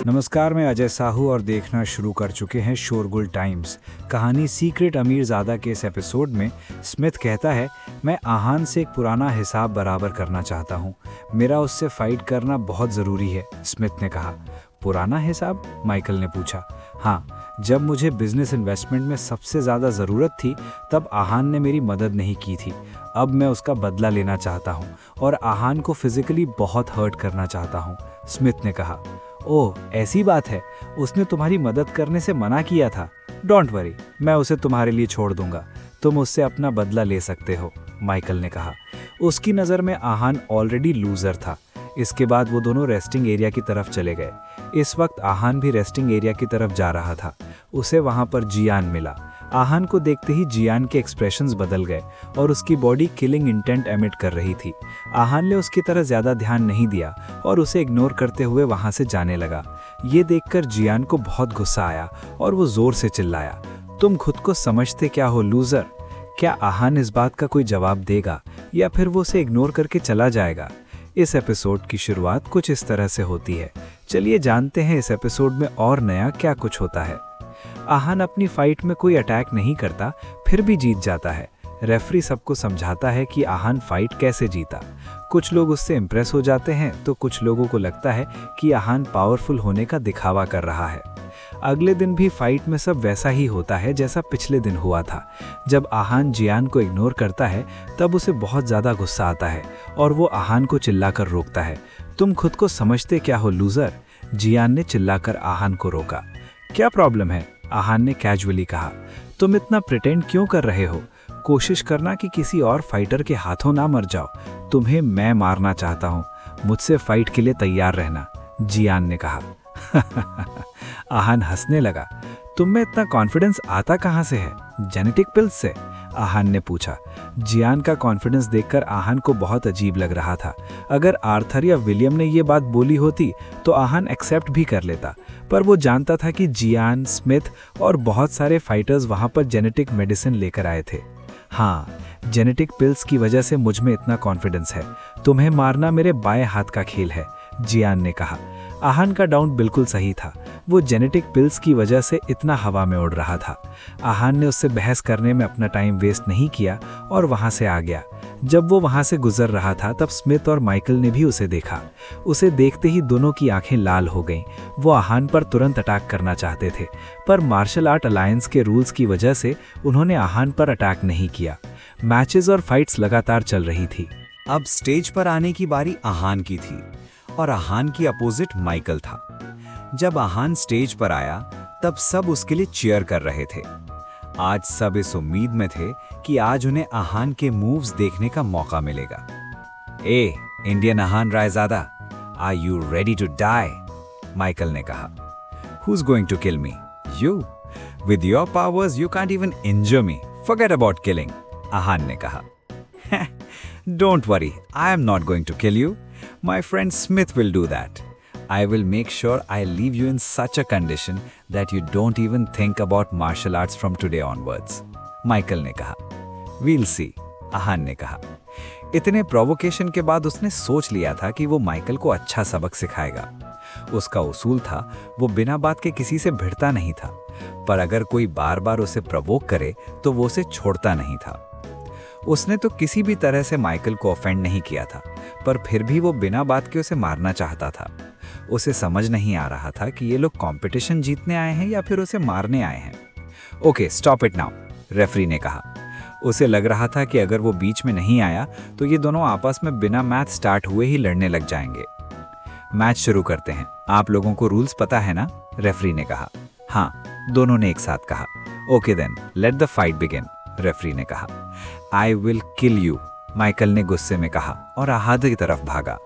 नमस्कार, मैं अजय साहू और देखना शुरू कर चुके हैं शोरगुल टाइम्स। कहानी सीक्रेट अमीरजादा के इस एपिसोड में स्मिथ कहता है, मैं आहान से एक पुराना हिसाब बराबर करना चाहता हूँ। मेरा उससे फाइट करना बहुत ज़रूरी है। स्मिथ ने कहा। पुराना हिसाब? माइकल ने पूछा। हाँ, जब मुझे बिजनेस इन्वेस्टमेंट में सबसे ज़्यादा ज़रूरत थी तब आहान ने मेरी मदद नहीं की थी। अब मैं उसका बदला लेना चाहता हूँ और आहान को फिजिकली बहुत हर्ट करना चाहता हूँ। स्मिथ ने कहा। ओह, ऐसी बात है। उसने तुम्हारी मदद करने से मना किया था। डोंट वरी, मैं उसे तुम्हारे लिए छोड़ दूंगा। तुम उससे अपना बदला ले सकते हो, माइकल ने कहा। उसकी नज़र में आहान ऑलरेडी लूजर था। इसके बाद वो दोनों रेस्टिंग एरिया की तरफ चले गए। इस वक्त आहान भी रेस्टिंग एरिया की तरफ जा रहा था। उसे वहां पर जियान मिला। आहान को देखते ही जियान के एक्सप्रेशंस बदल गए और उसकी बॉडी किलिंग इंटेंट एमिट कर रही थी। आहान ने उसकी तरफ ज़्यादा ध्यान नहीं दिया और उसे इग्नोर करते हुए वहां से जाने लगा। ये देखकर जियान को बहुत गुस्सा आया और वो जोर से चिल्लाया, तुम खुद को समझते क्या हो, लूजर? क्या आहान इस बात का कोई जवाब देगा या फिर वो उसे इग्नोर करके चला जाएगा? इस एपिसोड की शुरुआत कुछ इस तरह से होती है। चलिए जानते हैं इस एपिसोड में और नया क्या कुछ होता है। आहान अपनी फाइट में कोई अटैक नहीं करता, फिर भी जीत जाता है। रेफरी सबको समझाता है कि आहान फाइट कैसे जीता। कुछ लोग उससे इम्प्रेस हो जाते हैं तो कुछ लोगों को लगता है कि आहान पावरफुल होने का दिखावा कर रहा है। अगले दिन भी फाइट में सब वैसा ही होता है जैसा पिछले दिन हुआ था। जब आहान जियान को इग्नोर करता है तब उसे बहुत ज़्यादा गुस्सा आता है और वो आहान को चिल्लाकर रोकता है, तुम खुद को समझते क्या हो, लूजर? जियान ने चिल्लाकर आहान को रोका। क्या प्रॉब्लम है? आहान ने कैजुअली कहा। तुम इतना प्रिटेंड क्यों कर रहे हो? कोशिश करना कि किसी और फाइटर के हाथों ना मर जाओ। तुम्हें मैं मारना चाहता हूँ। मुझसे फाइट के लिए तैयार रहना, जियान ने कहा। आहान हंसने लगा। तुम में इतना कॉन्फिडेंस आता कहाँ से है? जेनेटिक पिल्स से? आहान ने पूछा। जियान का कॉन्फिडेंस देखकर आहान को बहुत अजीब लग रहा था। अगर आर्थर या विलियम ने ये बात बोली होती तो आहान एक्सेप्ट भी कर लेता, पर वो जानता था कि जियान, स्मिथ और बहुत सारे फाइटर्स वहां पर जेनेटिक मेडिसिन लेकर आए थे। हाँ, जेनेटिक पिल्स की वजह से मुझ में इतना कॉन्फिडेंस है। तुम्हें मारना मेरे बाएं हाथ का खेल है, जियान ने कहा। आहान का डाउट बिल्कुल सही था। वो जेनेटिक पिल्स की वजह से इतना हवा में उड़ रहा था। आहान ने उससे बहस करने में अपना टाइम वेस्ट नहीं किया और वहां से आ गया। जब वो वहां से गुजर रहा था तब स्मिथ और माइकल ने भी उसे देखा। उसे देखते ही दोनों की आंखें लाल हो गईं। वो आहान पर तुरंत अटैक करना चाहते थे, पर मार्शल आर्ट अलायंस के रूल्स की वजह से उन्होंने आहान पर अटैक नहीं किया। मैचेस और फाइट्स लगातार चल रही थी। अब स्टेज पर आने की बारी आहान की थी और आहान की अपोजिट माइकल था। जब आहान स्टेज पर आया तब सब उसके लिए चीयर कर रहे थे। आज सब इस उम्मीद में थे कि आज उन्हें आहान के मूव्स देखने का मौका मिलेगा। A Indian Aahan Raizada, are you ready to die? Michael ने कहा। Who's going to kill me? You? With your powers you can't even injure me. Forget about killing. आहान ने कहा। Don't worry, I am not going to kill you. My friend Smith will do that. I will make sure I leave you in such a condition that you don't even think about martial arts from today onwards. Michael ने कहा। We'll see. आहान ने कहा। इतने provocation के बाद उसने सोच लिया था कि वो माइकल को अच्छा सबक सिखाएगा। उसका उसूल था, वो बिना बात के किसी से भिड़ता नहीं था, पर अगर कोई बार बार उसे प्रवोक करे तो वो उसे छोड़ता नहीं था। उसने तो किसी भी तरह से माइकल को ऑफेंड नहीं किया था, पर फिर भी वो बिना बात के उसे मारना चाहता था। उसे समझ नहीं आ रहा था कि ये लोग कंपटीशन जीतने आए हैं या फिर उसे मारने आए हैं। Okay, stop it now, referee ने कहा। उसे लग रहा था कि अगर वो बीच में नहीं आया तो ये दोनों आपस में बिना मैच स्टार्ट हुए ही लड़ने लग जाएंगे। मैच शुरू करते हैं। आप लोगों को रूल्स पता है ना? रेफरी ने कहा। हाँ, दोनों ने एक साथ कहा। Okay then, let the fight begin, referee ने कहा। I will kill you, Michael ने गुस्से में कहा और आहान की तरफ भागा।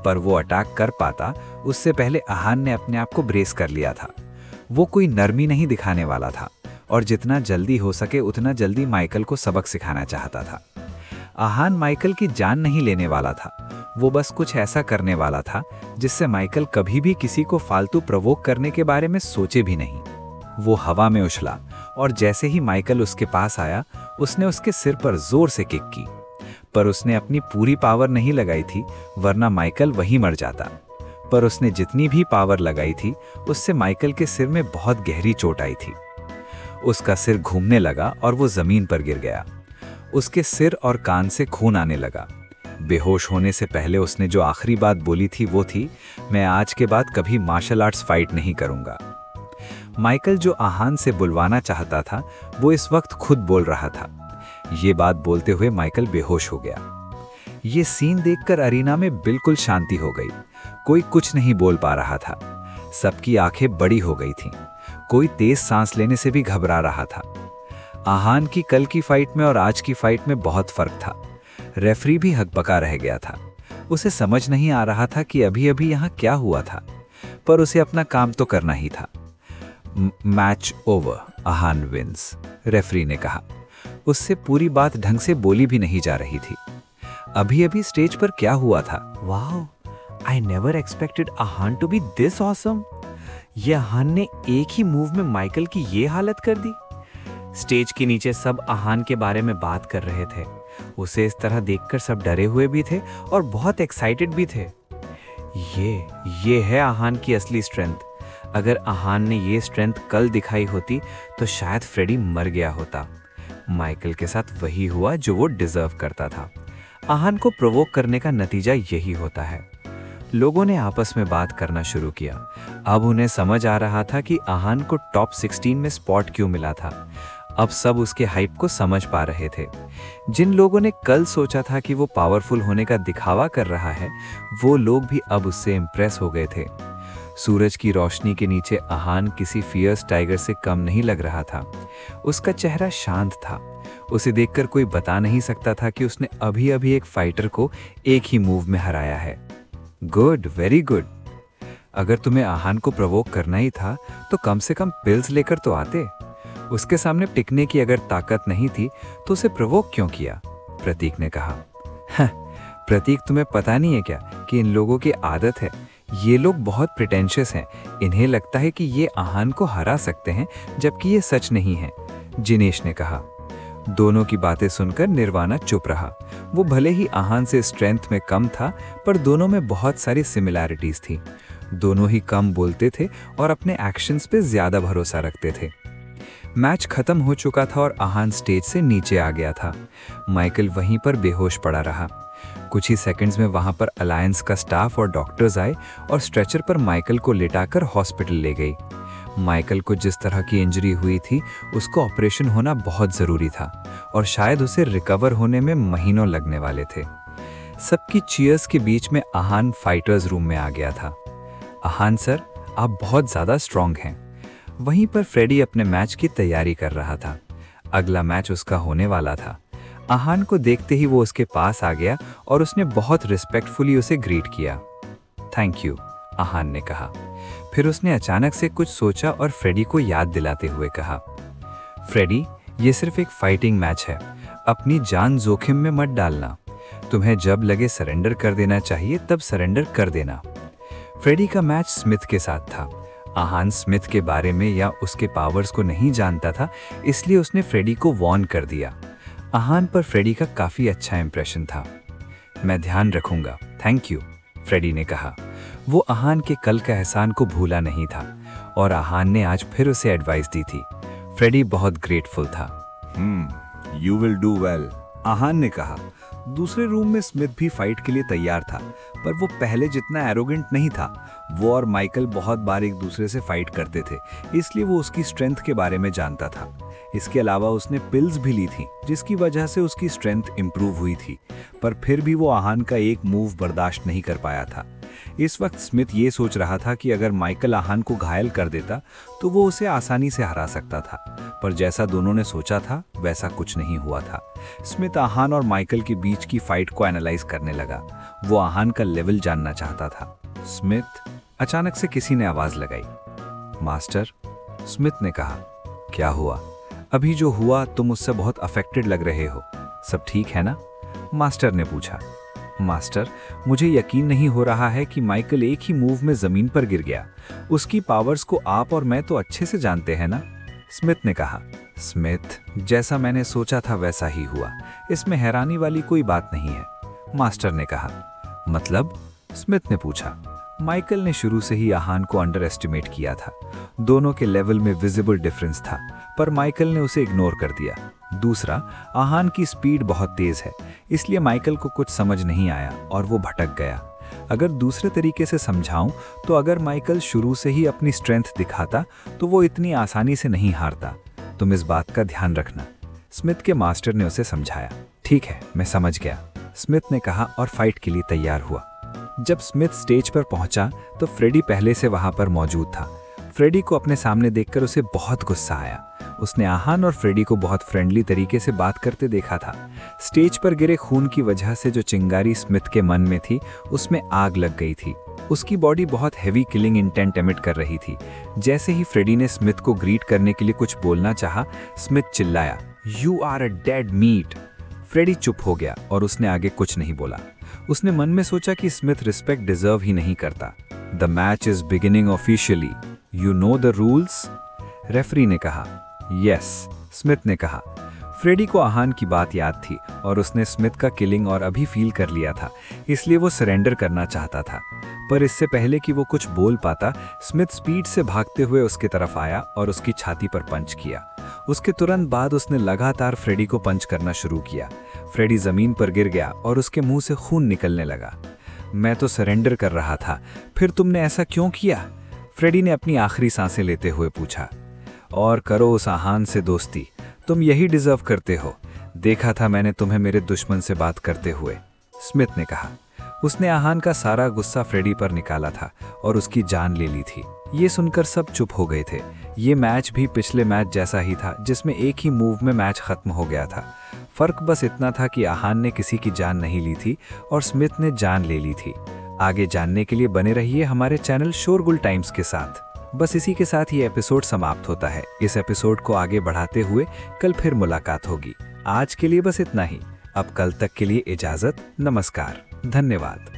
पर वो अटैक कर पाता उससे पहले आहान ने अपने आप को ब्रेस कर लिया था। वो कोई नरमी नहीं दिखाने वाला था और जितना जल्दी हो सके उतना जल्दी माइकल को सबक सिखाना चाहता था। आहान माइकल की जान नहीं लेने वाला था, वो बस कुछ ऐसा करने वाला था जिससे माइकल कभी भी किसी को फालतू प्रवोक करने के बारे में सोचे भी नहीं। वो हवा में उछला और जैसे ही माइकल उसके पास आया उसने उसके सिर पर जोर से किक की, पर उसने अपनी पूरी पावर नहीं लगाई थी, वरना माइकल वहीं मर जाता। पर उसने जितनी भी पावर लगाई थी उससे माइकल के सिर में बहुत गहरी चोट आई थी। उसका सिर घूमने लगा और वो जमीन पर गिर गया। उसके सिर और कान से खून आने लगा। बेहोश होने से पहले उसने जो आखिरी बात बोली थी वो थी, मैं आज के बाद कभी मार्शल आर्ट्स फाइट नहीं करूंगा। माइकल जो आहान से बुलवाना चाहता था वो इस वक्त खुद बोल रहा था। ये बात बोलते हुए माइकल बेहोश हो गया। ये सीन देखकर अरीना में बिल्कुल शांति हो गई। कोई कुछ नहीं बोल पा रहा था। सबकी आंखें बड़ी हो गई थीं। कोई तेज सांस लेने से भी घबरा रहा था। आहान की कल की फाइट में और आज की फाइट में बहुत फर्क था। रेफरी भी हकबका रह गया था। उसे समझ नहीं आ रहा था कि अभी अभी यहाँ क्या हुआ था, पर उसे अपना काम तो करना ही था। मैच ओवर, आहान विंस, रेफरी ने कहा। उससे पूरी बात ढंग से बोली भी नहीं जा रही थी। अभी अभी स्टेज पर क्या हुआ था? Wow, I never expected Aahan to be this awesome. ये आहान ने एक ही मूव में माइकल की ये हालत कर दी। स्टेज के नीचे सब आहान के बारे में बात कर रहे थे। उसे इस तरह देखकर सब डरे हुए भी थे और बहुत एक्साइटेड भी थे। ये है आहान की असली स्ट्रेंथ। अगर आहान ने ये स्ट्रेंथ कल दिखाई होती तो शायद फ्रेडी मर गया होता। माइकल के साथ वही हुआ जो वो डिजर्व करता था। आहान को प्रोवोक करने का नतीजा यही होता है। लोगों ने आपस में बात करना शुरू किया। अब उन्हें समझ आ रहा था कि आहान को टॉप 16 में स्पॉट क्यों मिला था। अब सब उसके हाइप को समझ पा रहे थे। जिन लोगों ने कल सोचा था कि वो पावरफुल होने का दिखावा कर रहा है, वो लोग भी अब उससे इम्प्रेस हो गए थे। सूरज की रोशनी के नीचे आहान किसी फियर्स टाइगर से कम नहीं लग रहा था। उसका चेहरा शांत था। उसे देखकर कोई बता नहीं सकता था कि उसने अभी अभी एक फाइटर को एक ही मूव में हराया है। Good, very good. अगर तुम्हें आहान को प्रवोक करना ही था तो कम से कम पिल्स लेकर तो आते। उसके सामने टिकने की अगर ताकत नहीं थी तो उसे प्रवोक क्यों किया? प्रतीक ने कहा। प्रतीक, तुम्हें पता नहीं है क्या कि इन लोगों की आदत है, ये लोग बहुत प्रिटेंशियस हैं। इन्हें लगता है कि ये आहान को हरा सकते हैं, जबकि ये सच नहीं है, जिनेश ने कहा। दोनों की बातें सुनकर निर्वाणा चुप रहा। वो भले ही आहान से स्ट्रेंथ में कम था, पर दोनों में बहुत सारी सिमिलैरिटीज थी। दोनों ही कम बोलते थे और अपने एक्शंस पे ज्यादा भरोसा रखते थे। मैच खत्म हो चुका था और आहान स्टेज से नीचे आ गया था। माइकल वहीं पर बेहोश पड़ा रहा। कुछ ही सेकंड्स में वहां पर अलायंस का स्टाफ और डॉक्टर्स आए और स्ट्रेचर पर माइकल को लिटाकर हॉस्पिटल ले गई। माइकल को जिस तरह की इंजरी हुई थी उसको ऑपरेशन होना बहुत ज़रूरी था और शायद उसे रिकवर होने में महीनों लगने वाले थे। सबकी चीयर्स के बीच में आहान फाइटर्स रूम में आ गया था। आहान सर, आप बहुत ज़्यादा स्ट्रांग हैं। वहीं पर फ्रेडी अपने मैच की तैयारी कर रहा था। अगला मैच उसका होने वाला था। आहान को देखते ही वो उसके पास आ गया और उसने बहुत रिस्पेक्टफुली उसे ग्रीट किया। थैंक यू, आहान ने कहा। फिर उसने अचानक से कुछ सोचा और फ्रेडी को याद दिलाते हुए कहा, फ्रेडी, ये सिर्फ एक फाइटिंग मैच है। अपनी जान जोखिम में मत डालना। तुम्हें जब लगे सरेंडर कर देना चाहिए तब सरेंडर कर देना। फ्रेडी का मैच स्मिथ के साथ था। आहान स्मिथ के बारे में या उसके पावर्स को नहीं जानता था, इसलिए उसने फ्रेडी को वॉर्न कर दिया। आहान पर फ्रेडी का काफी अच्छा इंप्रेशन था। मैं ध्यान रखूंगा, थैंक यू, फ्रेडी ने कहा। वो आहान के कल का एहसान को भूला नहीं था और आहान ने आज फिर उसे एडवाइस दी थी। फ्रेडी बहुत ग्रेटफुल था। यू विल डू वेल, आहान ने कहा। दूसरे रूम में स्मिथ भी फाइट के लिए तैयार था, पर वो पहले जितना एरोगेंट नहीं था। वो और माइकल बहुत बार एक दूसरे से फाइट करते थे, इसलिए वो उसकी स्ट्रेंथ के बारे में जानता था। इसके अलावा उसने पिल्स भी ली थी, जिसकी वजह से उसकी स्ट्रेंथ इंप्रूव हुई थी, पर फिर भी वो आहान का एक मूव बर्दाश्त नहीं कर पाया था। इस वक्त स्मिथ ये सोच रहा था कि अगर माइकल आहान को घायल कर देता तो वो उसे आसानी से हरा सकता था, पर जैसा दोनों ने सोचा था वैसा कुछ नहीं हुआ था। स्मिथ आहान और माइकल के बीच की फाइट को एनालाइज करने लगा। वो आहान का लेवल जानना चाहता था। स्मिथ, अचानक से किसी ने आवाज लगाई। मास्टर, स्मिथ ने कहा। क्या हुआ? अभी जो हुआ तुम उससे बहुत अफेक्टेड लग रहे हो, सब ठीक है ना? मास्टर ने पूछा। मास्टर, मुझे यकीन नहीं हो रहा है कि माइकल एक ही मूव में जमीन पर गिर गया। उसकी पावर्स को आप और मैं तो अच्छे से जानते हैं ना? स्मिथ ने कहा। स्मिथ, जैसा मैंने सोचा था वैसा ही हुआ। इसमें हैरानी वाली कोई बात नहीं है, मास्टर ने कहा। मतलब? स्मिथ ने पूछा। माइकल ने शुरू से ही आहान को अंडर एस्टिमेट किया था। दोनों के लेवल में विजिबल डिफरेंस था, पर माइकल ने उसे इग्नोर कर दिया। दूसरा, आहान की स्पीड बहुत तेज है, इसलिए माइकल को कुछ समझ नहीं आया और वो भटक गया। अगर दूसरे तरीके से समझाऊं तो अगर माइकल शुरू से ही अपनी स्ट्रेंथ दिखाता तो वो इतनी आसानी से नहीं हारता। तुम इस बात का ध्यान रखना, स्मिथ के मास्टर ने उसे समझाया। ठीक है, मैं समझ गया, स्मिथ ने कहा और फाइट के लिए तैयार हुआ। जब स्मिथ स्टेज पर पहुंचा तो फ्रेडी पहले से वहां पर मौजूद था। फ्रेडी को अपने सामने देखकर उसे बहुत गुस्सा आया। उसने आहान और फ्रेडी को बहुत फ्रेंडली तरीके से बात करते देखा था। स्टेज पर गिरे खून की वजह से जो चिंगारी स्मिथ के मन में थी उसमें आग लग गई थी। उसकी बॉडी बहुत हैवी किलिंग इंटेंट एमिट कर रही थी। जैसे ही फ्रेडी ने स्मिथ को ग्रीट करने के लिए कुछ बोलना चाहा, स्मिथ चिल्लाया, "you are a dead meat." Freddie चुप हो गया और उसने आगे कुछ नहीं बोला। उसने मन में सोचा कि स्मिथ रिस्पेक्ट डिजर्व ही नहीं करता। The match is beginning officially, you know the rules, referee ने कहा। यस, स्मिथ ने कहा। फ्रेडी को आहान की बात याद थी और उसने स्मिथ का किलिंग और अभी फील कर लिया था, इसलिए वो सरेंडर करना चाहता था। पर इससे पहले कि वो कुछ बोल पाता, स्मिथ स्पीड से भागते हुए उसकी तरफ आया और उसकी छाती पर पंच किया। उसके तुरंत बाद उसने लगातार फ्रेडी को पंच करना शुरू किया। फ्रेडी जमीन पर गिर गया और उसके मुंह से खून निकलने लगा। मैं तो सरेंडर कर रहा था, फिर तुमने ऐसा क्यों किया? फ्रेडी ने अपनी आखिरी सांसें लेते हुए पूछा। और करो उस आहान से दोस्ती, तुम यही डिजर्व करते हो। देखा था मैंने तुम्हें मेरे दुश्मन से बात करते हुए, स्मिथ ने कहा। उसने आहान का सारा गुस्सा फ्रेडी पर निकाला था और उसकी जान ले ली थी। ये सुनकर सब चुप हो गए थे। ये मैच भी पिछले मैच जैसा ही था जिसमें एक ही मूव में मैच खत्म हो गया था। फर्क बस इतना था कि आहान ने किसी की जान नहीं ली थी और स्मिथ ने जान ले ली थी। आगे जानने के लिए बने रहिए हमारे चैनल शोरगुल टाइम्स के साथ। बस इसी के साथ ये एपिसोड समाप्त होता है। इस एपिसोड को आगे बढ़ाते हुए कल फिर मुलाकात होगी। आज के लिए बस इतना ही। अब कल तक के लिए इजाजत, नमस्कार, धन्यवाद।